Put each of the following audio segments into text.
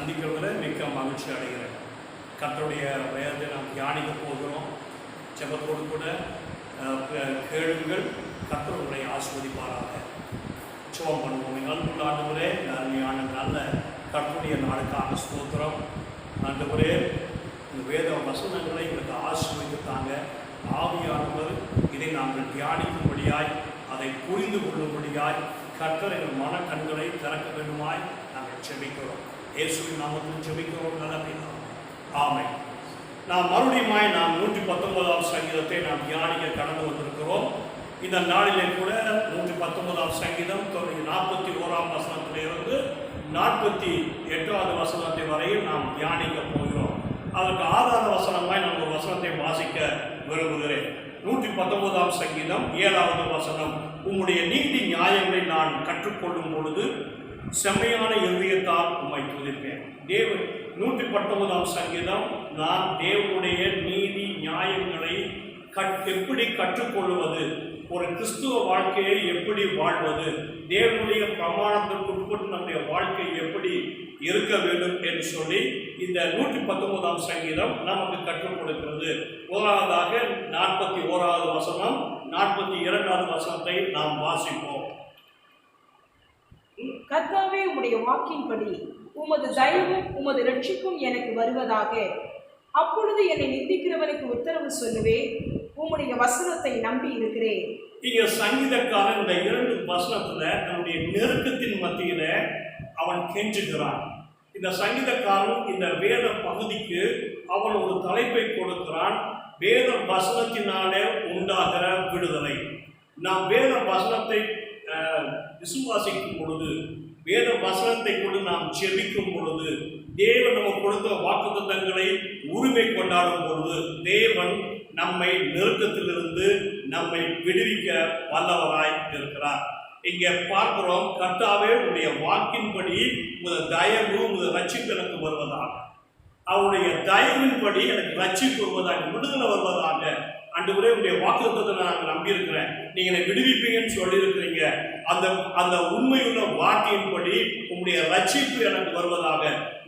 சந்திக்கிறதுல மிக்க மகிழ்ச்சி அடைகிறேன். கர்த்தருடைய வேதத்தை நாம் தியானிக்க போகிறோம். ஜெபத்தோடு கூட கேளுங்கள். கர்த்தர் உங்களை ஆசீர்வதிப்பாராக. ஜெபம் பண்ணுவோம். நல்ல ஆண்டவரே, அருமையான நல்ல கர்த்தருடைய நாளுக்காக ஸ்தோத்திரம். ஆண்டவரே, இந்த வேத வசனங்களை எங்களுக்கு ஆசீர்வதித்தாங்க. ஆவியானவர் இதை நாங்கள் தியானிக்கும்படியாய், அதை புரிந்து கொள்ளும்படியாய் கர்த்தர் எங்கள் மன கண்களை திறக்க வேண்டுமாய் நாங்கள் ஜெபிக்கிறோம். இயேசுவின் நாமத்தில் ஜெபிக்கிறோம். நல்ல பிதாவே, ஆமென். நாம் மறுபடியுமாய் 119ஆம் சங்கீதத்தை நாம் தியானிக்க கடந்து வந்திருக்கிறோம். இந்த நாளிலே கூட 119ஆம் சங்கீதம் 41ஆம் வசனத்திலிருந்து 48வது வசனத்தை வரையில் நாம் தியானிக்க போகிறோம். அதற்கு ஆதார வசனமாய் நான் ஒரு வசனத்தை வாசிக்க விரும்புகிறேன். 119ஆம் சங்கீதம் 7வது வசனம். உம்முடைய நீதி நியாயங்களை நான் கற்றுக்கொள்ளும் பொழுது செம்மையான இருதயத்தால் உம்மை துதிப்பேன். 119ஆம் சங்கீதம், நான் தேவனுடைய நீதி நியாயங்களை எப்படி கற்றுக்கொள்வது, ஒரு கிறிஸ்துவ வாழ்க்கையை எப்படி வாழ்வது, தேவனுடைய பிரமாணத்திற்கு உட்பட்டு நம்முடைய வாழ்க்கை எப்படி இருக்க வேண்டும் என்று சொல்லி இந்த 119ஆம் சங்கீதம் நமக்கு கற்றுக் கொடுக்கிறது. முதலாவதாக 41வது வசனம், 42வது வசனத்தை நாம் வாசிப்போம். கர்த்தாவே, உம்முடைய வாக்கின்படி உமது தயவும் உமது ரட்சிப்பும் எனக்கு வருவதாக. அப்பொழுது என்னை நிந்திக்கிறவனுக்கு உத்தரவு சொல்லுவேன். உம்முடைய வசனத்தை நம்பி இருக்கிறேன். இங்க சங்கீதக்காரன் இந்த 2 வசனத்துல தன்னுடைய நெருக்கத்தின் மத்தியில அவன் கெஞ்சுகிறான். இந்த சங்கீதக்காரன் இந்த வேத பகுதிக்கு அவன் ஒரு தலைப்பை கொடுக்கிறான். வேத வசனத்தினாலே உண்டாகிற விடுதலை. நாம் வேத வசனத்தை விசுவாசிக்கும் பொழுது, வேத வசனத்தை கொண்டு நாம் ஜெபிக்கும் பொழுது, தேவன் நமக்கு கொடுத்த வாக்குத்தத்தங்களை உரிமை கொண்டாடும் பொழுது, தேவன் நம்மை நெருக்கத்திலிருந்து நம்மை விடுவிக்க வல்லவராய் இருக்கிறார். இங்கே பார்க்கிறோம், கர்த்தாவே உடைய வாக்கின்படி உமது தயவு உமது ரட்சிப்பு எனக்கு வருவதாக, அவருடைய தயவின்படி எனக்கு ரட்சிப்பு வருவதாக, விடுதலை வருவதாக. ஆண்டவரே, உடைய வாக்குத்தத்தத்தை நான் நம்பியிருக்கிறேன், நீங்க என்னை விடுவிப்பீங்கன்னு சொல்லியிருக்கிறீங்க. அந்த உண்மையுள்ள வார்த்தையின்படி உங்களுடைய ரட்சிப்பு எனக்கு வருவதாக.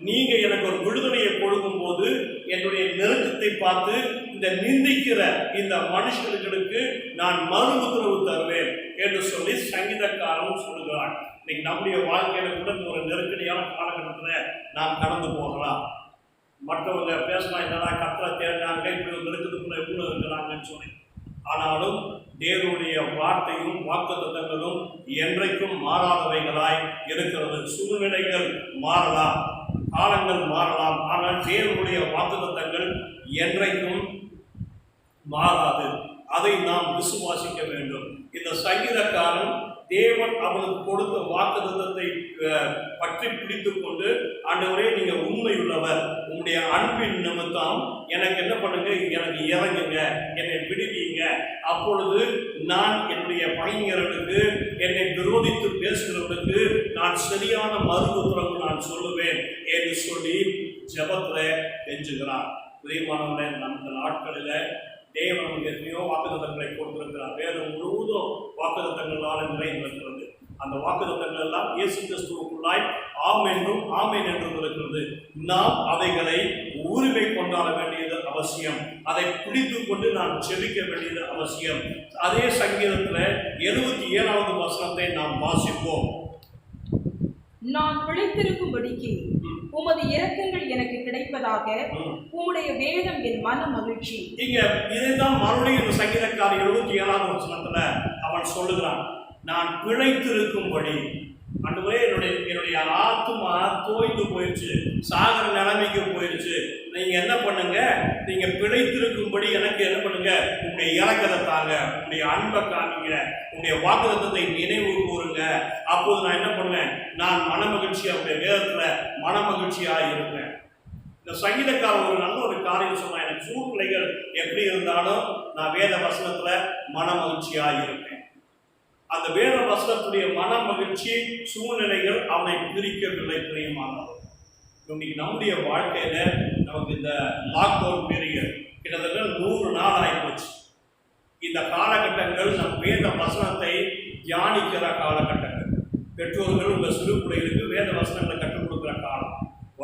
நீங்க எனக்கு ஒரு விடுதலையை கொடுக்கும் போது என்னுடைய நெருக்கத்தை பார்த்து இந்த நிந்திக்கிற இந்த மனுஷர்களுக்கு நான் மறு உத்தரவு தருவேன் என்று சொல்லி சங்கீதக்காரன் சொல்லுகிறான். இன்னைக்கு நம்முடைய வாழ்க்கையில கூட ஒரு நெருக்கடியான காலகட்டத்தில் நாம் கடந்து போகலாம். மற்றவங்க பேசலாம், என்னடா கர்த்தரை தேடினாங்க, இப்படி ஒரு நெருக்கத்துக்குள்ள எப்படி இருக்கிறாங்கன்னு சொல்லி. ஆனாலும் தேவனுடைய வார்த்தையும் வாக்குத்தத்தங்களும் என்றைக்கும் மாறாதவைகளாய் இருக்கிறது. சூழ்நிலைகள் மாறலாம், காலங்கள் மாறலாம், ஆனால் தேவனுடைய வாக்குத்தத்தங்கள் என்றைக்கும் மாறாது. அதை நாம் விசுவாசிக்க வேண்டும். இந்த சங்கீதக்காரன் தேவன் அவனுக்கு கொடுத்த வாக்குத்தத்தத்தை பற்றி பிடித்து கொண்டு, ஆண்டவரே நீங்க உண்மையுள்ளவர், உங்களுடைய அன்பின் நிமித்தம் எனக்கு என்ன பண்ணுங்க, எனக்கு இறங்குங்க, என்னை விடுவீங்க. அப்பொழுது நான் என்னுடைய பகைஞர்களுக்கு, என்னை விரோதித்து பேசுகிறவர்களுக்கு நான் சரியான மறு உத்தரவு நான் சொல்லுவேன் என்று சொல்லி ஜெபத்துல கெஞ்சுகிறார். பிரியமானவர்களே, நம்ம நாட்களில தேவன் எத்தனையோ வாக்குத்தத்தங்களை கொடுத்திருக்கிறார். வேதம் முழுவதும் வாக்குத்தத்தங்களால் நிறைந்திருக்கிறது. அந்த வாக்குத்தத்தங்கள் எல்லாம் இயேசு கிறிஸ்துவுக்குள்ளாய் ஆம் என்றும் ஆமென் என்றும் இருக்கிறது. நாம் அவைகளை உரிமை கொண்டாட வேண்டியது அவசியம். அதை பிடித்து கொண்டு நாம் ஜெபிக்க வேண்டியது அவசியம். அதே சங்கீதத்துல 77வது வசனத்தை நாம் வாசிப்போம். நான் பிழைத்திருக்கும்படிக்கு உமது இரக்கங்கள் எனக்கு கிடைப்பதாக. உம்முடைய வேதம் என் மன மகிழ்ச்சி. இங்க இதைதான் மறுபடியும் இந்த சங்கீதக்காரர் 77வது வசனத்துல அவன் சொல்லுகிறான், நான் பிழைத்திருக்கும்படி. ஆண்டவரே, என்னுடைய ஆத்துமா தோய்ந்து போயிடுச்சு, சாகர நிலைமைக்கு போயிடுச்சு. நீங்க என்ன பண்ணுங்க, நீங்க பிழைத்திருக்கும்படி எனக்கு என்ன பண்ணுங்க, உங்களுடைய இரக்கத்தை தாங்க, உங்களுடைய அன்பை காமிங்க, உங்களுடைய வாக்குத்தத்தத்தை நினைவு கூறுங்க. அப்போது நான் என்ன பண்ணுவேன், நான் மன மகிழ்ச்சியா, உங்களுடைய வேதத்துல மன மகிழ்ச்சியா இருப்பேன். இந்த சங்கீதக்காரர் ஒரு நல்ல ஒரு காரியம் சொன்னா, எனக்கு சூழ்நிலைகள் எப்படி இருந்தாலும் நான் வேத வசனத்துல மன மகிழ்ச்சியா இருப்பேன். அந்த வேத வசனத்துடைய மன மகிழ்ச்சி சூழ்நிலைகள் அவனை பிரிக்கவில்லை. பிரியமானவர், இன்னைக்கு நம்முடைய வாழ்க்கையில நமக்கு இந்த லாக்டவுன் பீரியட் கிட்டத்தட்ட 100 நாள் ஆகிப்போச்சு. இந்த காலகட்டங்கள் நம் வேத வசனத்தை தியானிக்கிற காலகட்டங்கள். பெற்றோர்கள் உங்கள் சிறு பிள்ளைகளுக்கு வேத வசனங்களை கற்றுக் கொடுக்குற காலம்.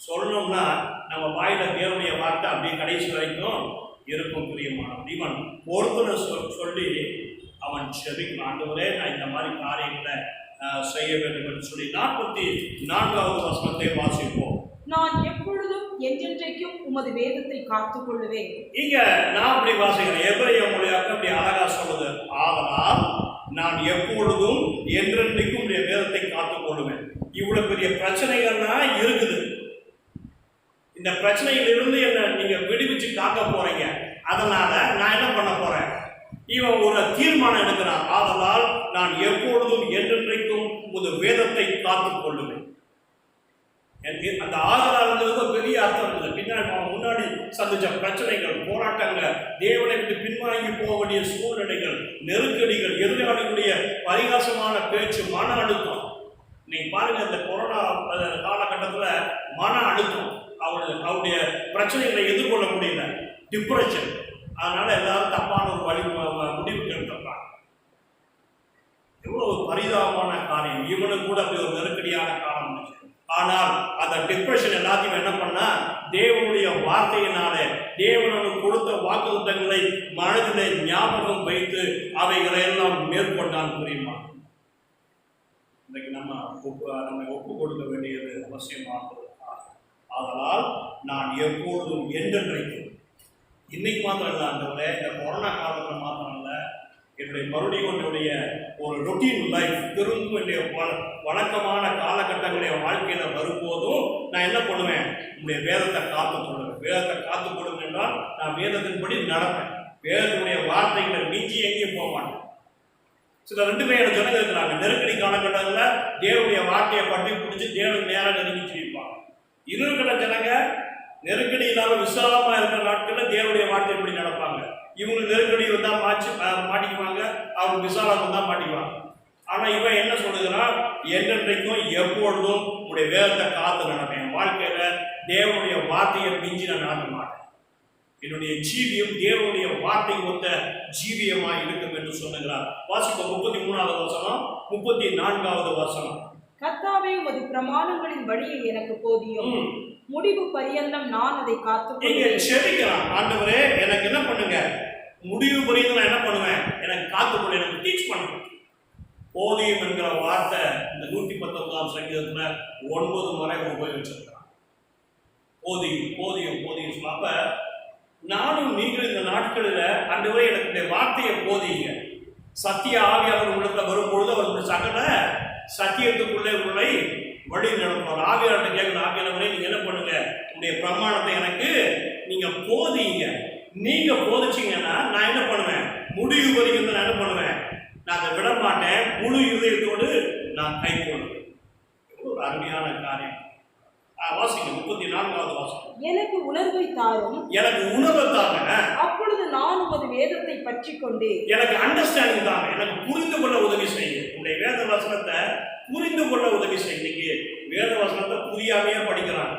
சொல்லணும்னா நம்ம வாயில தேவனுடைய வார்த்தை அப்படியே கடைசி வரைக்கும் இருக்கும் பிரியமானவன். இவன் ஒருத்தனை சொல்லி அவன் செபிக்கணும், ஆண்டவரே நான் இந்த மாதிரி காரியங்களை செய்ய வேண்டும் என்று சொல்லி 44வது வசனத்தை வாசிப்போம். நான் எப்பொழுதும் என்றென்றைக்கும் உமது வேதத்தை காத்துக் கொள்ளுவேன். இங்க நான் அப்படி வாசிக்கிறேன், எபிரேய மொழியாக்க அப்படி அழகா சொல்லுது, ஆதலால் நான் எப்பொழுதும் என்றென்றைக்கும் உடைய வேதத்தை காத்துக் கொள்ளுவேன். இவ்வளவு பெரிய பிரச்சனைகள்லாம் இருக்குது. இந்த பிரச்சனையிலிருந்து என்ன நீங்க விடுவிச்சு காக்க போறீங்க. அதனால நான் என்ன பண்ண போறேன், இவன் ஒரு தீர்மானம் எடுக்கிறான், ஆதலால் நான் எப்பொழுதும் என்றென்றைக்கும் உமது வேதத்தை காத்துக் கொள்ளுவேன். அந்த ஆதலால் பெரிய அர்த்தம் இருக்குது. பின்னாடி முன்னாடி சந்திச்ச பிரச்சனைகள், போராட்டங்கள், தேவனை விட்டு பின்வாங்கி போக வேண்டிய சூழ்நிலைகள், நெருக்கடிகள், எதிராளிகளுடைய பரிகாசமான பேச்சு, மன அழுத்தம். நீங்க பாருங்க, இந்த கொரோனா காலகட்டத்தில் மன அழுத்தம், அவருடைய பிரச்சனைகளை எதிர்கொள்ள முடியல, டிப்ரெஷன். அதனால எல்லாரும் தப்பான ஒரு முடிவுக்கு எடுத்துறாங்க. எவ்வளவு பரிதாபமான காரியம். இவனுக்கு கூட அப்படி ஒரு நெருக்கடியான காலம் இருந்துச்சு. ஆனால் அந்த டிப்ரெஷன் எல்லாத்தையும் என்ன பண்ணா, தேவனுடைய வார்த்தையினாலே தேவனுக்கு கொடுத்த வாக்குத்தத்தங்களை மனதிலே ஞாபகம் வைத்து அவைகளை எல்லாம் மேற்கொண்டான். புரியுமா? இன்றைக்கு நம்ம ஒப்பு கொடுக்க வேண்டியது அவசியமானது. அதனால் நான் எப்பொழுதும் என்றென்றைக்கும், இன்னைக்கு மாத்திரம் இல்லை ஆண்டவரே, இந்த கொரோனா காலத்தில் மாத்திரம் இல்லை, என்னுடைய மறுபடியும் என்னுடைய ஒரு ரொட்டீன் லைஃப், திரும்ப வேண்டிய வழக்கமான காலகட்டங்களுடைய வாழ்க்கையில வரும்போதும் நான் என்ன பண்ணுவேன், உங்களுடைய வேதத்தை காத்துக்கொள்வேன். வேதத்தை காத்துக்கொள்ளும் என்றால் நான் வேதத்தின்படி நடப்பேன். வேதத்தினுடைய வார்த்தைகளை மிஞ்சி எங்கேயும் போக மாட்டேன். சில 2 பேர் ஜனங்கள் இருக்கிறாங்க, நெருக்கடி காலகட்டங்களில் தேவனுடைய வார்த்தையை பற்றி பிடிச்சி தேவனுக்கு நேரம் நெருங்கி வைப்பாங்க. இருக்கிற ஜனங்க நெருக்கடி இல்லாமல் விசாலமா இருக்கிற நாட்களில் தேவனுடைய வார்த்தை எப்படி நடப்பாங்க. இவங்க நெருக்கடி வந்தா மாட்டிக்குவாங்க, அவங்க விசாலம் வந்தா மாட்டிக்குவாங்க. ஆனா இவன் என்ன சொல்லுகிறான், என்றென்றைக்கும் எப்பொழுதும் உடைய வேதத்தை காத்து நடப்பேன். வாழ்க்கையில தேவனுடைய வார்த்தையை மிஞ்சி நான் நடக்க மாட்டேன். என்னுடைய ஜீவியம் தேவனுடைய வார்த்தை ஒத்த ஜீவியமாய் இருக்கும் என்று சொல்லுகிறார். வாசிப்போம் 33வது வசனம், 34வது வசனம். கர்த்தாவே, உமது பிரமாணங்களின் வழியை எனக்கு போதியும், முடிவு பரியந்தம் நான் அதை காத்துக்கொள்வேன். செபிக்கிறான், ஆண்டவரே எனக்கு என்ன பண்ணுங்க, முடிவு பரியந்தம் நான் என்ன பண்ணுவேன், எனக்கு காத்துக்கொள்ள, எனக்கு டீச் பண்ணுங்க. போதியும் என்கிற வார்த்தை இந்த 119ஆம் சங்கீதத்துல 9 முறை உபயோகிச்சிருக்கிறான். போதியும் போதியும் போதியும். அப்ப நானும் நீங்கள் இந்த நாட்களில் ஆண்டவரே எனக்கு வார்த்தையை போதிங்க. சத்திய ஆவியாளர் உள்ளத்துல வரும்பொழுது அவருக்கு சகல சத்தியத்துக்குள்ளே உங்களை வழி நடத்துவார். ஆவியாளர்கிட்ட கேட்கணும், ஆவியாளர்களே நீங்க என்ன பண்ணுங்க, உங்களுடைய பிரமாணத்தை எனக்கு நீங்க போதிங்க. நீங்க போதிச்சீங்கன்னா நான் என்ன பண்ணுவேன், முடிவு வரைக்கும் நான் என்ன பண்ணுவேன், நான் அதை விட மாட்டேன், முழு இதயத்தோடு நான் கை கொள்வேன். ஒரு அருமையான காரியம். வாசிங்க 34வது வாசகம். எனக்கு உணர்வை தாரும், எனக்கு உணர்வை தாங்க, அப்பொழுது நான் உமது வேதத்தை பற்றி கொண்டு, எனக்கு அண்டர்ஸ்டாண்டிங் தாங்க, எனக்கு புரிந்து கொள்ள உதவி செய்யுங்க. உங்களுடைய வேத வசனத்தை புரிந்து கொள்ள உதவி செய்யுங்க. இன்னைக்கு வேத வசனத்தை புரியாமையே படிக்கிறாங்க,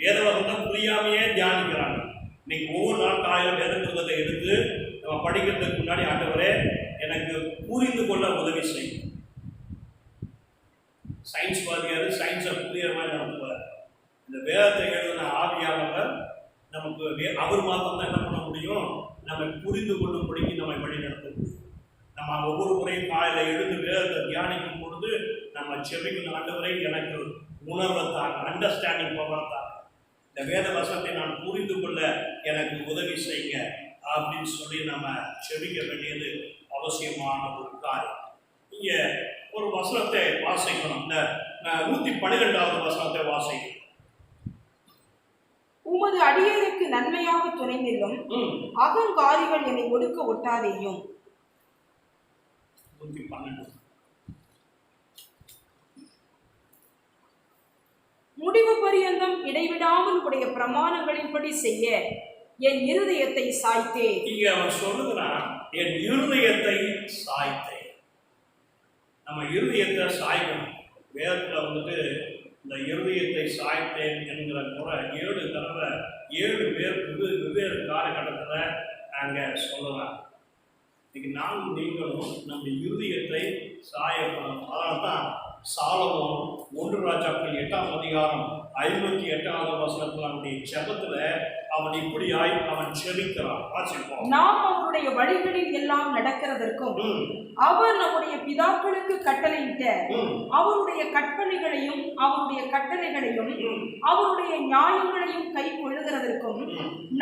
வேத வசனத்தை புரியாமையே தியானிக்கிறாங்க. இன்னைக்கு ஒவ்வொரு நாள் காலையில் வேத புத்தகத்தை எடுத்து நம்ம படிக்கிறதுக்கு முன்னாடி, ஆண்டவரே எனக்கு புரிந்து கொள்ள உதவி செய்யும். சயின்ஸ் வாதியாரு சயின்ஸை புரியுற மாதிரி நடத்துவார். இந்த வேதத்தை எழுதின ஆவியானவர் நமக்கு அவர் மாத்திரம் தான் என்ன பண்ண முடியும், நம்ம புரிந்து கொள்ளும்படிக்கு நம்மை வழி நடத்த முடியும். நம்ம ஒவ்வொரு முறையும் காலையில் எழுந்து வேதத்தை தியானிக்கும் பொழுது நம்ம செபிக்கும், ஆண்டவரை எனக்கு உணர்வை தாங்க, அண்டர்ஸ்டாண்டிங் பவர் தாங்க, இந்த வேத வசனத்தை நான் புரிந்து கொள்ள எனக்கு உதவி செய்யுங்க அப்படின்னு சொல்லி நம்ம செபிக்க வேண்டியது அவசியமான ஒரு காரியம். இங்க ஒரு வசனத்தை வாசிக்கணும். இந்த 112வது வசனத்தை வாசிக்கணும். உமது அடியேனுக்கு நன்மையாக துணை நில்லும், அகங்காரிகள் என்னை ஒடுக்க ஒட்டாதேயும். 112. முடிவு பரியந்தம் இடைவிடாமல் உடைய பிரமாணங்களின்படி செய்ய என் இருதயத்தை சாய்த்தேன். இங்க அவன் சொல்லுகிறான், என் இருதயத்தை சாய்த்தேன். நம்ம இருதயத்தை சாய்க்கணும். வேதத்துல வந்துட்டு இந்த இருதயத்தை சாய்த்தேன் என்கிற முறை 7 தடவை 7 பேர் வெவ்வேறு காலகட்டத்தில் அங்க சொல்லலாம். இன்னைக்கு நானும் நீங்களும் நம்ம இருதயத்தை சாயப்படும். அதனால தான் சாலமோன் 1 ராஜாக்கள் 8ஆம் அதிகாரம் 58வது வசனத்தில் அவனுடைய ஜெபத்துல அவன் இப்படியாய் அவன் ஜெபிக்கிறான். வாசிப்போம். நாம் அவருடைய வழிகளில் எல்லாம் நடக்கிறதற்கும் அவர் நம்முடைய பிதாக்களுக்கு கட்டளையிட்ட அவருடைய கற்பனைகளையும் அவருடைய கட்டளைகளையும் அவருடைய நியாயங்களையும் கை கொள்ளுகிறதற்கும்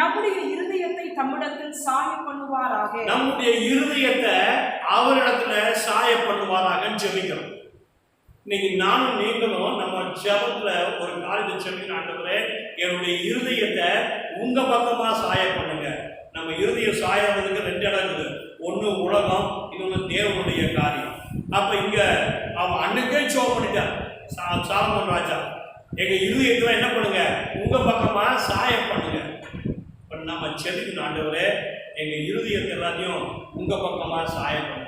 நம்முடைய இருதயத்தை தம்மிடத்தில் சாய பண்ணுவாராக. நம்முடைய இருதயத்தை அவரிடத்துல சாய பண்ணுவாராக ஜெபிக்கிறோம். இன்னைக்கு நானும் நீங்களும் நம்ம ஜெபத்துல ஒரு காரியத்தை ஜெபிக்கிற ஆண்டவரே என்னுடைய இருதயத்தை உங்க பக்கமா சாய பண்ணுங்க. நம்ம இருதயம் சாயறதுக்கு 2 இடம் இருக்குது. ஒண்ணு உலகம், இன்னொன்னு தேவனுடைய காரியம். அப்ப இங்க அவன் அன்னைக்கே ஷோ பண்ணிட்டான் சாலமோன் ராஜா, எங்க இருதயத்துல என்ன பண்ணுங்க, உங்க பக்கமா சாய பண்ணுங்க. இப்ப நம்ம ஜெபிக்கணும், ஆண்டவரே எங்க இருதயத்தை எல்லாத்தையும் உங்க பக்கமா சாய பண்ணுங்க.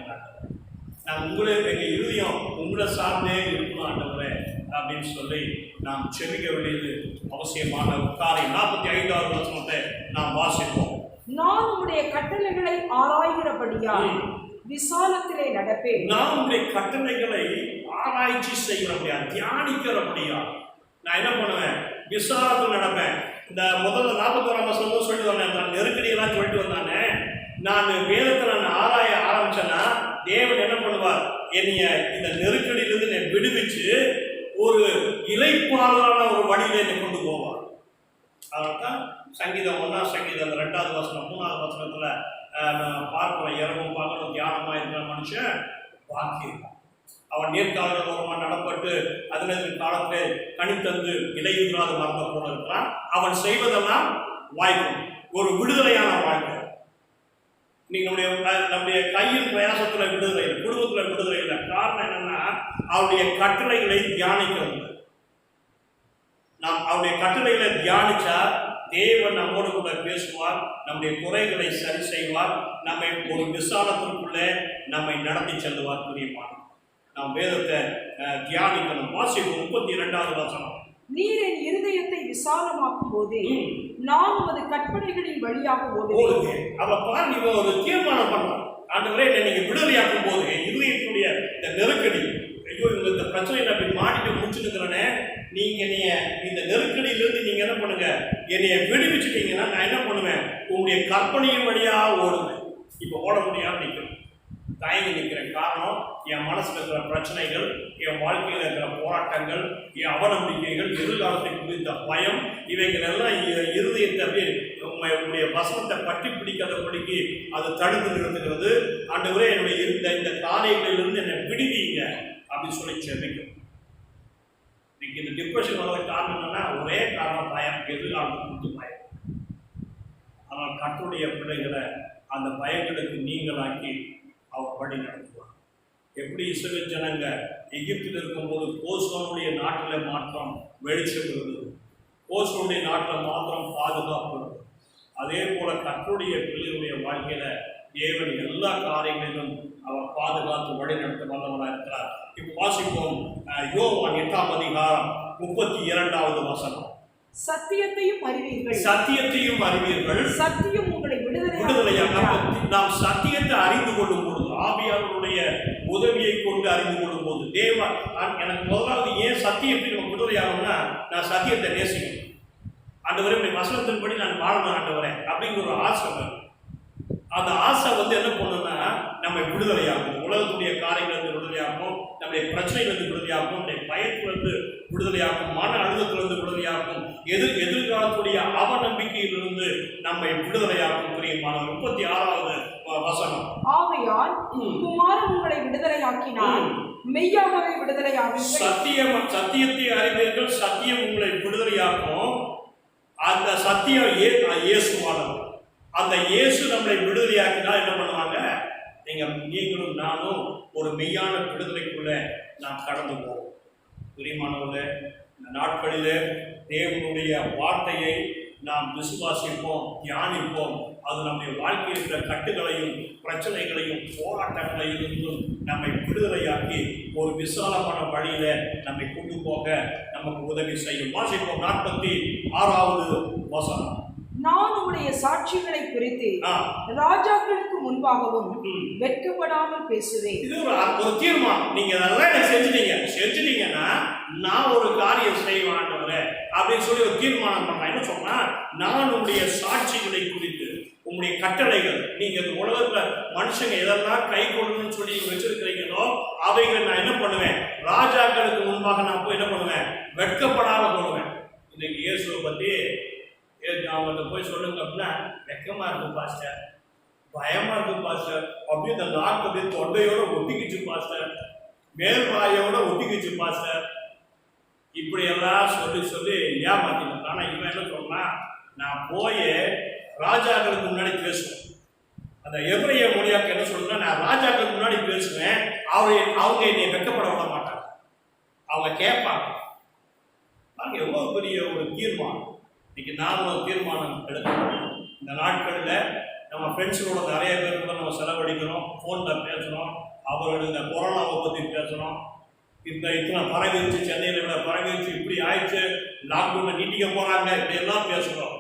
நான் உங்களே எங்க இருதயம் உங்களை சார்ந்தே இருக்கணும் ஆண்டவரே அப்படின்னு சொல்லி நாம் செபிக்க வேண்டியது அவசியமான காரியம். 45வது வசனத்தை நாம் வாசிப்போம். நான் உம்முடைய கட்டளைகளை ஆராய்கிறபடியால் விசாலத்திலே நடப்பேன். நான் உங்களுடைய கட்டளைகளை ஆராய்ச்சி செய்கிறபடியா, தியானிக்கிறபடியா நான் என்ன பண்ணுவேன், விசாலத்தில் நடப்பேன். இந்த முதல்ல 41ஆம் வசனம் சொல்லிட்டு வந்தேன், நான் நெருக்கடியெல்லாம் சொல்லிட்டு வந்தானே. நான் வேதத்தை நான் ஆராய ஆரம்பிச்சேன்னா தேவன் என்ன பண்ணுவார், என்னைய இந்த நெருக்கடியிலிருந்து என்னை விடுவிச்சு ஒரு இலைப்பாலான ஒரு வழியில என்னை கொண்டு போவார். அதனால்தான் சங்கீதம் 1ஆம் சங்கீதம் 2வது வசனம் 3வது வசனத்துல பார்க்கிறோம், இரவும் பகலும் தியானமா இருக்கிற மனுஷன் பாக்கியம். அவன் நேர்காலங்கள் ஓரமா நடப்பட்டு அதில் காலத்திலே கனித்தந்து இடையில்லாத மறந்த போல இருக்கிறான். அவன் செய்வதெல்லாம் வாய்க்கும், ஒரு விடுதலையான வாழ்க்கை. நீங்க நம்முடைய கையில் பிரயாசத்துல விடுதலை, குடும்பத்துல விடுதலை இல்லை. காரணம் என்னன்னா அவருடைய கட்டளைகளை தியானிக்கிறது. நாம் அவருடைய கட்டளைகளை தியானிச்சா தேவன் நம்மோடு கூட பேசுவார், நம்முடைய குறைகளை சரி செய்வார், நம்மை ஒரு விசாலத்திற்குள்ளே நம்மை நடத்தி செல்லுவார். புரியுமா? நாம் வேதத்தை தியானிக்கணும். வாசிப்பு 32வது வசனம். நீர் என் இருதயத்தை விசாலமாக்கும் போதே நான் உமது கற்பனைகளின் வழியாக ஓடுவேன். அவ பாரு, நீங்க ஒரு தீர்மானம் பண்ணலாம். ஆண்டவரே என்னை நீங்க விடுதலையாக்கும் போது இருதயத்துடைய இந்த நெருக்கடி, ஐயோ இந்த பிரச்சனை அப்படி மாட்டிட்டு முடிச்சுருக்கிறேனே, நீங்க இந்த நெருக்கடியிலிருந்து நீங்க என்ன பண்ணுங்க, என்னைய விடுவிச்சுட்டீங்கன்னா நான் என்ன பண்ணுவேன், உங்களுடைய கற்பனையின் வழியா ஓடுவேன். இப்ப ஓட முடியாம நிற்கிறேன், தயங்கி நிற்கிறேன். காரணம் என் மனசுல இருக்கிற பிரச்சனைகள், என் வாழ்க்கையில் இருக்கிற போராட்டங்கள், என் அவநம்பிக்கைகள், எதிர்காலத்தை குறித்த பயம், இவைகள் எல்லாம் இருதயத்தை உங்களுடைய வசனத்தை பற்றி பிடிக்காதபடிக்கு அது தடுத்து நிறுத்துகிறது. ஆண்டவரே என்னுடைய இந்த காரியங்களிலிருந்து என்னை விடுவீங்க அப்படின்னு சொல்லி செபிக்கும். இன்னைக்கு இந்த டிப்ரெஷன் வர்றது காரணம் என்னன்னா ஒரே காரணம் பயம், எதிர்காலத்தை குறித்து பயம். ஆனால் கர்த்தருடைய பிள்ளைகளை அந்த பயங்களுக்கு நீங்களாக்கி அவர் வழி நடத்துவார். எப்படி இஸ்ரவேல் ஜனங்க எகிப்தில் இருக்கும்போது கோசோனுடைய நாட்டில் மாற்றம் வெளிச்சம் இருந்தது, கோசோனுடைய நாட்டில் மாத்திரம் பாதுகாப்பு இருந்தது. அதே போல கர்த்தருடைய பிள்ளைகளுடைய வாழ்க்கையில தேவன் எல்லா காரியங்களிலும் அவர் பாதுகாத்து வழி நடத்த வல்லவராக இருக்கிறார். இப்போ வாசிப்போம் யோவான் 8ஆம் அதிகாரம் 32வது வசனம். சத்தியத்தையும் அறிவீர்கள், சத்தியத்தையும் அறிவீர்கள், சத்தியம் உங்களை விடுதலையாக. நாம் சத்தியத்தை அறிந்து கொள்ளும் பொழுது, ஆவியானவருடைய உதவியை கொண்டு அறிந்து கொள்ளும் போது, தேவன் எனக்கு முதலாவது ஏன் சத்தியத்தை நம்ம விடுதலையாகும்னா, நான் சத்தியத்தை நேசிக்கணும். ஆண்டவரே உடைய வசனத்தின்படி நான் வாழணும் ஆண்டவரே அப்படிங்கிற ஒரு ஆசை வரும். அந்த ஆசை என்ன பண்ணுன்னா நம்ம விடுதலையாகும், உலகத்துடைய காரியங்களிலிருந்து விடுதலையாகும், நம்முடைய பிரச்சனைகளிலிருந்து விடுதலையாகும், நம்முடைய பயத்திலிருந்து விடுதலையாகும், மன அழுத்தத்திலிருந்து விடுதலையாகும், எதிர்காலத்துடைய அவநம்பிக்கையிலிருந்து நம்மை விடுதலையாகும். பிரியமானவர் 36வது வசனம். ஆகையால் குமாரன் உங்களை விடுதலையாக்கினார், மெய்யாகவே விடுதலையாவீர்கள். சத்தியத்தை அறிவீர்கள், சத்தியம் உங்களை விடுதலையாக்கும். அந்த சத்தியம் இயேசுவானவர். அந்த இயேசு நம்மளை விடுதலையாக்கினா என்ன பண்ணுவாங்க, நீங்களும் நானும் ஒரு மெய்யான விடுதலைக்குள்ள நாம் கடந்து போவோம். பிரியமானவர்களே, இந்த நாட்களிலே தேவனுடைய வார்த்தையை நாம் விசுவாசிப்போம், தியானிப்போம். அது நம்முடைய வாழ்க்கையில் இருக்கிற கட்டுகளையும் பிரச்சனைகளையும் போராட்டங்களையும் நம்மை விடுதலையாக்கி ஒரு விசாலமான வழியில நம்மை கொண்டு போக நமக்கு உதவி செய்யும். வாசிப்போம் 46வது வசனம். நான் உடைய சாட்சிகளை குறித்து ஆ, ராஜாக்களுக்கு முன்பாகவும் ம். வெட்கப்படாமல் பேசுவேன். இது ஒரு தீர்மானம். நீங்க அதெல்லாம் எனக்கு செஞ்சுட்டீங்கன்னா நான் ஒரு காரியம் செய்வேன் ஆண்டவரே அப்படின்னு சொல்லி ஒரு தீர்மானம் பண்ணலாம். என்ன சொன்னா, நான் உங்களுடைய சாட்சிகளை குறித்து, உங்களுடைய கட்டளைகள், நீங்க இந்த உலகத்துல மனுஷங்க எதெல்லாம் கை கொள்ளணும்னு சொல்லி வச்சிருக்கிறீங்களோ அவைகளை நான் என்ன பண்ணுவேன், ராஜாக்களுக்கு முன்பாக நான் போய் என்ன பண்ணுவேன், வெட்கப்படாம சொல்லுவேன். இன்னைக்கு இயேசுவை பத்தி அவங்கள்ட்ட போய் சொல்லுங்க அப்படின்னா, வெக்கமா இருக்கு பாஸ்டர், பயமா இருக்கு பாஸ்டர், அப்படியே இந்த நாக்கு அப்படியே தொண்டையோட ஒட்டிக்கிச்சு பாஸ்டர், மேல் வாயோட ஒட்டிக்கிச்சு பாஸ்டர், இப்படி எல்லாம் சொல்லி சொல்லி ஏமாத்தினாங்க. ஆனா இவன் என்ன சொன்னா, நான் போய் ராஜாக்களுக்கு முன்னாடி பேசுவேன். அந்த எபிரேய மொழியாக்க என்ன சொல்றா, நான் ராஜாக்களுக்கு முன்னாடி பேசுவேன், அவங்க என்னை வெட்கப்பட விட மாட்டாங்க, அவங்க கேட்பாங்க. பாருங்க எவ்வளவு பெரிய ஒரு தீர்மானம். இன்னைக்கு நாம ஒரு தீர்மானம் எடுக்கணும். இந்த நாட்களில் நம்ம ஃப்ரெண்ட்ஸுகளோட நிறைய பேர் கூட நம்ம செலவழிக்கிறோம், ஃபோனில் பேசுகிறோம், அவர்கள் இந்த கொரோனாவை பற்றி பேசுகிறோம், இத்தனை பரவிச்சு, சென்னையில் விட பரவிச்சு, இப்படி ஆயிடுச்சு, லாக்டவுனை நீட்டிக்க போகிறாங்க, இப்படி எல்லாம் பேசுகிறோம்.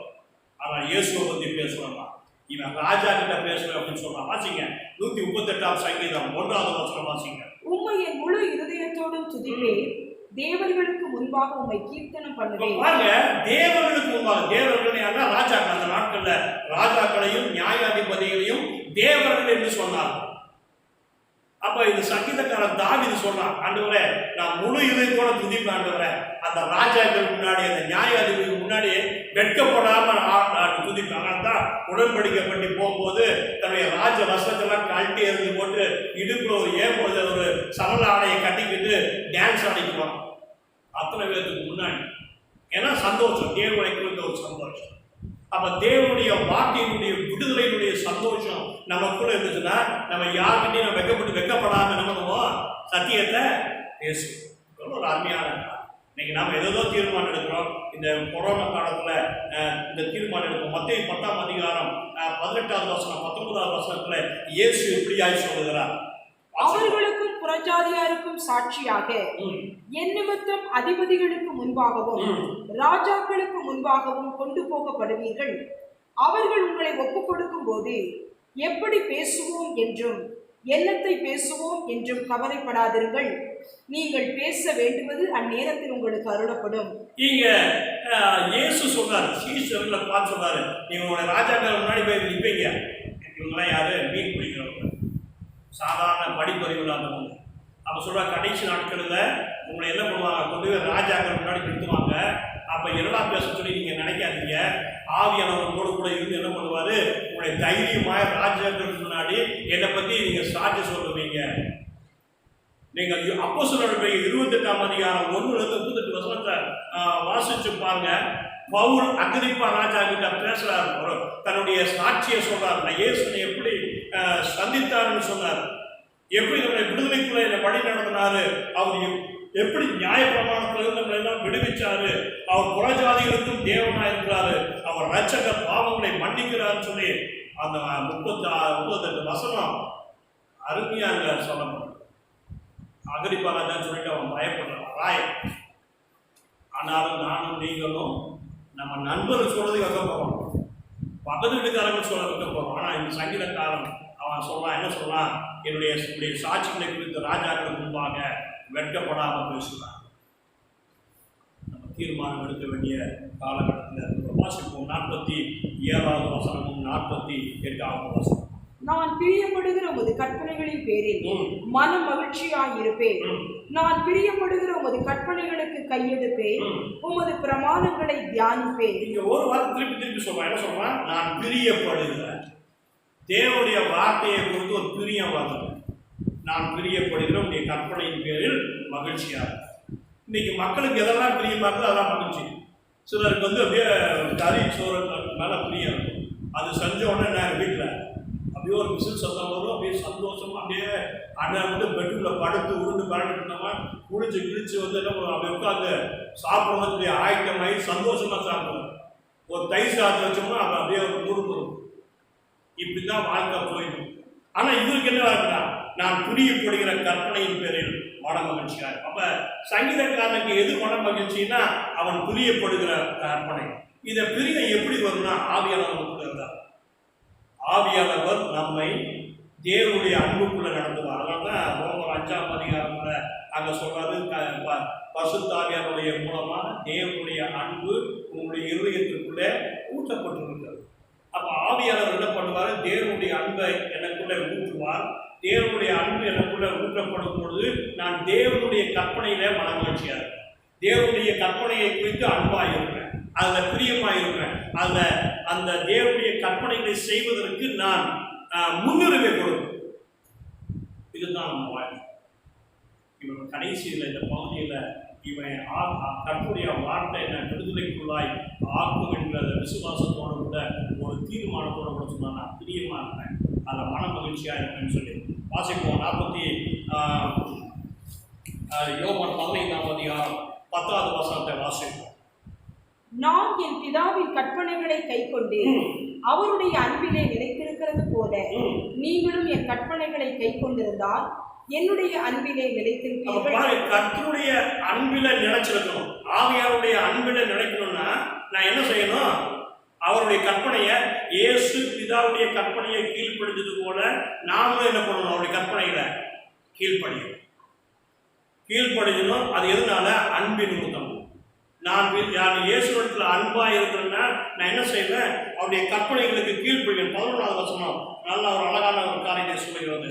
ஆனால் இயேசுவை பற்றி பேசுகிறோம்னா, இவன் ராஜா கிட்ட பேசுகிறேன் அப்படின்னு சொல்கிறான். வாசிங்க 138ஆம் சங்கீதம் 1வது வசனம் வாசிங்க. உம்மை என் முழு இருதயத்தோடும் துதிப்பேன், தேவர்களுக்கு முன்பாக உம்மை கீர்த்தனம் பண்ணுவேன். பாருங்க, தேவர்களுக்கு முன்பாக, தேவர்கள் யாருன்னா ராஜாக்கள். அந்த நாட்கள்ல ராஜாக்களையும் நியாயாதிபதிகளையும் தேவர்கள் என்று சொன்னார். அப்ப இந்த சங்கீதக்காரன் தாவீது சொல்றான், ஆண்டவரே நான் முழு இதயத்தோட துதிப்பேன் ஆண்டவரே, அந்த ராஜாக்கள் முன்னாடி, அந்த நியாயாதிபதிகள் முன்னாடி வெட்கப்படாம துதிப்பாங்க. தான் உடன்படிக்கை பண்ணி போகும்போது தன்னுடைய ராஜ வஸ்திரத்தெல்லாம் கழட்டி எறிஞ்சு போட்டு இடுப்புல ஒரு சரள ஆடையை கட்டிக்கிட்டு டான்ஸ் ஆடிக்குவான் அத்தனை பேருக்கு முன்னாடி. ஏன்னா சந்தோஷம், தேவனை குறித்த ஒரு சந்தோஷம். அப்ப தேவனுடைய வார்த்தையினுடைய விடுதலையினுடைய சந்தோஷம் நமக்குள்ள இருந்துச்சுன்னா, நம்ம யாருக்கிட்டையும் நம்ம வெக்கப்படாம என்ன பண்ணுவோம், சத்தியத்தை பேசுவோம். ஒரு அருமையான இன்னைக்கு நாம ஏதோ தீர்மானம் எடுக்கிறோம். இந்த கொரோனா காலத்துல இந்த தீர்மானம் எடுக்கிறோம். மத்தேயு 10ஆம் அதிகாரம் 18வது வசனம் 19வது வசனத்துல இயேசு இப்படியாய் சொல்லுகிறார், அவர்களுக்கும் புறஜாதியாருக்கும் சாட்சியாக என் நிமித்தம் அதிபதிகளுக்கு முன்பாகவும் ராஜாக்களுக்கு முன்பாகவும் கொண்டு போகப்படுவீர்கள். அவர்கள் உங்களை ஒப்புக் கொடுக்கும் போது எப்படி பேசுவோம் என்றும் என்னத்தை பேசுவோம் என்றும் கவலைப்படாதீர்கள். நீங்கள் பேச வேண்டுவது அந்நேரத்தில் உங்களுக்கு அருளப்படும். இங்க இயேசு சொல்றாரு, சீஷர்களை பார்த்து சொல்றாரு, நீங்க உங்களை ராஜாக்கள் முன்னாடி போய் நிற்பீங்க. இவங்கெல்லாம் யாரு, மீன் பிடிக்கிறவங்க, சாதாரண படிப்பறிவு இல்லாதவங்க. அப்ப சொல்ற கடைசி நாட்களில் உங்களை என்ன பண்ணுவாங்க, கொண்டு போய் ராஜாக்கள் முன்னாடி நிறுத்துவாங்க. அப்ப என்னடா பேச சொல்லி நீங்க நினைக்காதீங்க, ஆவியானவர்களோடு கூட இருந்து என்ன பண்ணுவாரு, உங்களுடைய தைரியமாய் ராஜாக்களுக்கு முன்னாடி என்னை பத்தி நீங்க சாட்சி சொல்லுவீங்க. நீங்க அப்போஸ்தலர்கள் 28ஆம் அதிகாரம் 1-38 வசனத்தை வாசிச்சு பாருங்க. பவுல் அகிரிப்பா ராஜா கிட்ட பேசுறாரு, தன்னுடைய சாட்சியை சொல்றாரு. நான் இயேசுவை எப்படி சந்தித்தாருன்னு சொன்னார், எப்படி நம்முடைய விடுதலைக்குள்ள என்னை வழி நடத்தினாரு, அவர் எப்படி நியாயப்பிரமாணத்திலிருந்து எல்லாம் விடுவிச்சாரு, அவர் புறஜாதிகளுக்கும் தேவனா இருக்கிறாரு, அவர் ரட்சகர், பாவங்களை மன்னிக்கிறார் சொல்லி அந்த 38 வசனம் அருமையா சொல்லப்படும். அகிரிப்பா ராஜான்னு சொல்லிட்டு அவன் பயப்படுறான், ராயன். ஆனாலும் நானும் நீங்களும் நம்ம நண்பர்கள் சொல்றதை வைக்க போறோம், பக்கத்து வீட்டுக்காரங்க சொல்ல வைக்க போறோம். ஆனா இந்த சங்கீதக்காரன் அவன் சொல்றான், என்ன சொல்றான், என்னுடைய சாட்சிகளை குறித்து ராஜாக்களுக்கு முன்பாக வெட்கப்படாமல் பேசுகிறான். நம்ம தீர்மானம் எடுக்க வேண்டிய காலகட்டத்தில் வாசிப்போம். 47வது வசனமும் 48வது வசனம். நான் பிரியப்படுகிற உமது கற்பனைகளின் பேரில் மன மகிழ்ச்சியாயிருப்பேன். நான் பிரியப்படுகிற உமது கற்பனைகளுக்கு கையெடுப்பேன், உமது பிரமாணங்களை தியானிப்பேன். இங்க ஒரு வாரம் திருப்பி சொல்றேன், என்ன சொல்றேன், நான் பிரியப்படுகிறேன். தேவனுடைய வார்த்தையை குறித்து ஒரு பிரியம் வருது. நான் பிரியப்படுகிற உடைய கற்பனையின் பேரில் மகிழ்ச்சியாக. இன்னைக்கு மக்களுக்கு எதெல்லாம் பிரியமா இருக்குது அதெல்லாம் மகிழ்ச்சி. சிலருக்கு அப்படியே கறி சோறு மேல பிரியம் இருக்கும். அது செஞ்ச உடனே நான் வீட்டில் அப்படியே ஒரு விசில் சத்தம் வரும், அப்படியே சந்தோஷமா அப்படியே அண்ணன் பெட்ரூம்ல படுத்து உருண்டு பரண்டு இருந்தவன் குளிச்சு கிழிச்சு என்ன பண்ணுவோம், அப்படி உட்காந்து சாப்பிட்றதுக்கு ஆயத்தமாகி சந்தோஷமா சாப்பிடுவோம். ஒரு தயிர் சாதம் வச்சோம்னா அப்படியே ஒரு முறுக்கு. இப்படிதான் வாழ்க்கை போயிடும். ஆனா இவருக்கு என்ன இருக்குன்னா, நான் பிரியப்படுகிற கற்பனையின் பேரில் மன மகிழ்ச்சியா. அப்ப சங்கீதக்காரனுக்கு எது மன மகிழ்ச்சின்னா, அவன் பிரியப்படுகிற கற்பனை. இந்த பிரியம் எப்படி வரும்னா ஆவியானவர் இருந்தார். ஆவியானவர் நம்மை தேவனுடைய அன்புக்குள்ள நடத்துவார். அதனால ரோமர் 5ஆம் அதிகாரத்துல அங்க சொல்றாரு, பரிசுத்த ஆவியானுடைய மூலமாக தேவனுடைய அன்பு உங்களுடைய இருதயத்திற்குள்ளே ஊட்டப்பட்டிருக்கிறது. அப்ப ஆவியானவர் என்ன பண்ணுவார்? தேவனுடைய அன்பை எனக்குள்ள ஊற்றுவார். தேவனுடைய அன்பு எனக்குள்ள ஊற்றப்படும் பொழுது நான் தேவனுடைய கற்பனையில மனமகிழ்ச்சியா இருப்பேன். தேவனுடைய கற்பனையை குறித்து அன்பா இருப்பேன், அதுல பிரியமா இருப்பேன். அதுல அந்த தேவனுடைய கற்பனைகளை செய்வதற்கு நான் முன்னுரிமை கொடுப்பேன். இதுதான் நம்ம வாழ்க்கை. இவன் கடைசியில் இந்த பகுதியில் இவன் கற்புடைய வார்த்தை என்ன விடுதலைக்குள்ளாய் ஆக்கும் என்ற விசுவாசத்தோடு கூட ஒரு தீர்மானத்தோடு கூட சொன்னா நான் பிரியமா இருப்பேன், அதில் மன மகிழ்ச்சியா இருப்பேன்னு சொல்லி வாசிப்போம். யோவான் 15ஆம் அதிகாரம் 10வது வசனத்தை வாசிப்போம். நான் என் பிதாவின் கற்பனைகளை கைக்கொண்டு அவருடைய அன்பிலே நிலைத்திருக்கிறது போல நீங்களும் என் கற்பனைகளை கைக்கொண்டிருந்தால் என்னுடைய அன்பிலே நிலைத்திருப்பீர்கள். கர்த்தருடைய அன்பில நிலைச்சிருக்கணும். ஆவியாருடைய அன்பில நிலைக்கணும்னா நான் என்ன செய்யணும்? அவருடைய கற்பனையை, இயேசு பிதாவுடைய கற்பனையை கீழ்ப்படுத்தது போல நாமளும் என்ன பண்ணணும்? அவருடைய கற்பனைகளை கீழ்ப்படியணும். அது எதனால? அன்பின் நிமித்தம். நான் இயேசுவிடத்தில் அன்பா இருக்கிறேன்னா நான் என்ன செய்வேன்? அவருடைய கற்பனைகளுக்கு கீழ்ப்படிவேன். 11வது வசனம் நல்ல ஒரு அழகான ஒரு காரியத்தை சொல்லுகிறது.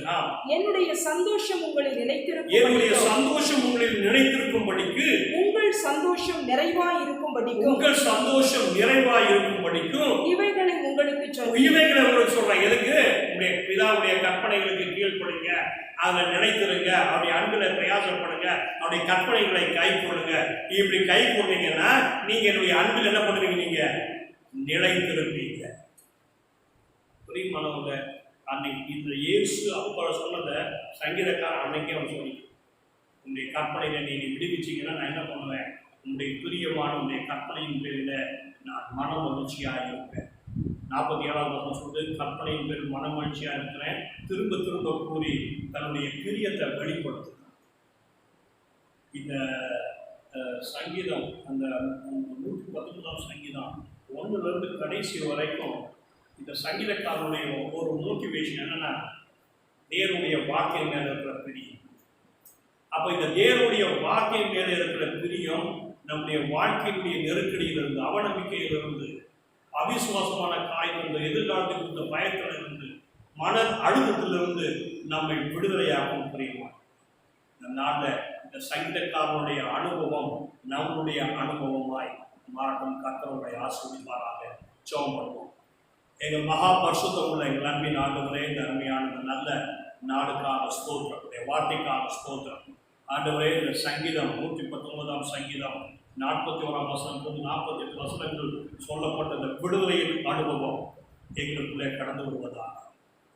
என்னுடைய சந்தோஷம் உங்களில் நிலைத்திருக்கும், என்னுடைய சந்தோஷம் உங்களில் நிலைத்திருக்கும்படிக்கு, உங்கள் சந்தோஷம் நிறைவாய் இருக்கும்படிக்கும், உங்கள் சந்தோஷம் நிறைவாய் இருக்கும்படிக்கும் இவைகளை உங்களுக்கு சொல்றேன். இவைகளை உங்களுக்கு சொல்றேன். எதுக்கு? உங்களுடைய பிதாவுடைய கற்பனைகளுக்கு கீழ்ப்படுங்க, அதுல நிலைத்திருங்க, அவருடைய அன்பில பிரயாசப்படுங்க, அவருடைய கற்பனைகளை கை கொள்ளுங்க. இப்படி கை கொண்டீங்கன்னா நீங்க என்னுடைய அன்பில் என்ன பண்ணுவீங்க? நீங்க நிலைத்திருப்பீங்க. புரியுமானவங்க? அன்னைக்கு இந்த இயேசு அப்ப சொன்னதை சங்கீதக்காரன் அன்னைக்கே அவன் சொல்லி, உங்களுடைய கற்பனையில நீ விடுவிச்சீங்கன்னா நான் என்ன பண்ணுவேன்? உங்களுடைய பிரியமான உங்களுடைய கற்பனையின் பேரில் நான் மன மகிழ்ச்சியாக இருப்பேன். 47வது வசனம் சொல்றது, கற்பனையின் பேரில் மன மகிழ்ச்சியாக இருக்கிறேன். திரும்ப திரும்ப கூறி தன்னுடைய பிரியத்தை வெளிப்படுத்துகிறார். இந்த சங்கீதம், அந்த 119ஆம் சங்கீதம் 1லிருந்து கடைசி வரைக்கும் இந்த சங்கீதக்காரனுடைய ஒரு மோட்டிவேஷன் என்னன்னா, தேவனுடைய வார்த்தை மேல இருக்கிற பிரியம். அப்ப இந்த தேவனுடைய வார்த்தை மேல இருக்கிற பிரியம் நம்முடைய வாழ்க்கையினுடைய நெருக்கடியிலிருந்து, அவநம்பிக்கையிலிருந்து, அவிசுவாசமான காய்ந்திருந்து, எதிர்காலத்துக்கு இருந்த பயத்திலிருந்து, மன அழுத்தத்திலிருந்து நம்மை விடுதலையாகும். பிரியமா, இந்த நாளில் இந்த சங்கீதக்காரனுடைய அனுபவம் நம்முடைய அனுபவமாய் மாறட்டும். கர்த்தருடைய ஆசீர்வதிப்பாராக. ஜெபம் பண்ணுவோம். எங்கள் மகா பரிசுத்தம் உள்ள எங்கள் அன்பின் ஆண்டவரே, இந்த அருமையான நல்ல நாடுக்கான ஸ்தோத்திரம், வார்த்தைக்கான ஸ்தோத்திரம். ஆண்டவரே, இந்த சங்கீதம் 119ஆம் சங்கீதம் 41ஆம் வசனம் 48 வசனங்கள் சொல்லப்பட்ட இந்த விடுதலையின் அனுபவம் எங்களுக்குள்ளே கடந்து வருவதாக,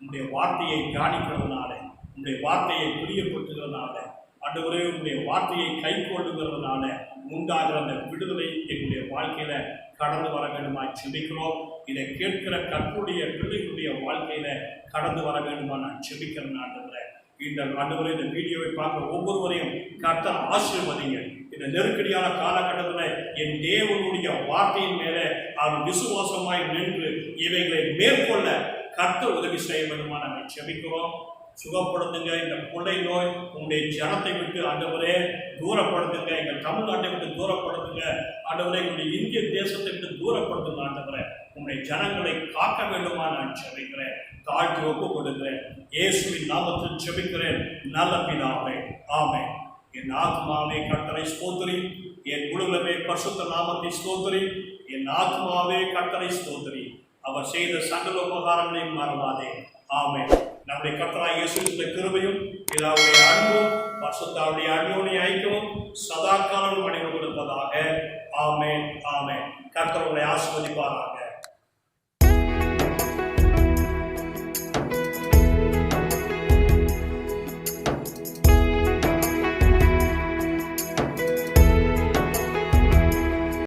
உங்களுடைய வார்த்தையை தியானிக்கிறதுனால, உங்களுடைய வார்த்தையை பிரியப்படுத்துகிறதுனால, ஆண்டவரே உங்களுடைய வார்த்தையை கை கொள்ளுகிறதுனால உண்டாகிற அந்த விடுதலை எங்களுடைய வாழ்க்கையில கடந்து வர வேண்டுமாய் செபிக்கிறோம். இதை கேட்கிற கர்த்தருடைய பிள்ளைகளுடைய வாழ்க்கையில கடந்து வர வேண்டுமா நான் செபிக்கிறேன். ஆண்டவரே, இந்த ஆண்டவரே இந்த வீடியோவை பார்க்குற ஒவ்வொருவரையும் கர்த்தர் ஆசீர்வதிங்க. இந்த நெருக்கடியான காலகட்டத்தில் என் தேவனுடைய வார்த்தையின் மேலே அவர் விசுவாசமாய் நின்று இவைகளை மேற்கொள்ள கர்த்தர் உதவி செய்ய வேண்டுமா நாங்கள் செபிக்கிறோம். சுகப்படுத்துங்க. இந்த கொள்ளை நோய் உங்களுடைய ஜனத்தை விட்டு ஆண்டவரே தூரப்படுத்துங்க. எங்கள் தமிழ்நாட்டை விட்டு தூரப்படுத்துங்க. ஆண்டவரே எங்களுடைய இந்திய தேசத்தை விட்டு தூரப்படுத்துங்க. ஆண்டவரே உங்களுடைய ஜனங்களை காக்க வேண்டுமா நான் செபிக்கிறேன். தாழ்த்தி ஒப்பு கொடுக்கிறேன். இயேசுவின் நாமத்தில் செபிக்கிறேன் நல்ல பிதாவே, ஆமென். என் ஆத்மாவே கர்த்தரை ஸ்தோத்திரி, என் முழுவதுமே பரிசுத்த நாமத்தை ஸ்தோத்திரி. என் ஆத்மாவே கர்த்தரை ஸ்தோத்திரி, அவர் செய்த சகல உபகாரங்களையும் மறவாதே. ஆமென். நம்முடைய கர்த்தராகிய இயேசுவின் கிருபையும் பிதாவுடைய அன்பும் பரிசுத்தாவுடைய அன்போடு ஐக்கியமும் சதா காலம் அனைவரும் கொடுப்பதாக. ஆமென், ஆமென். கர்த்தர் உங்களை ஆசீர்வதிப்பாராக.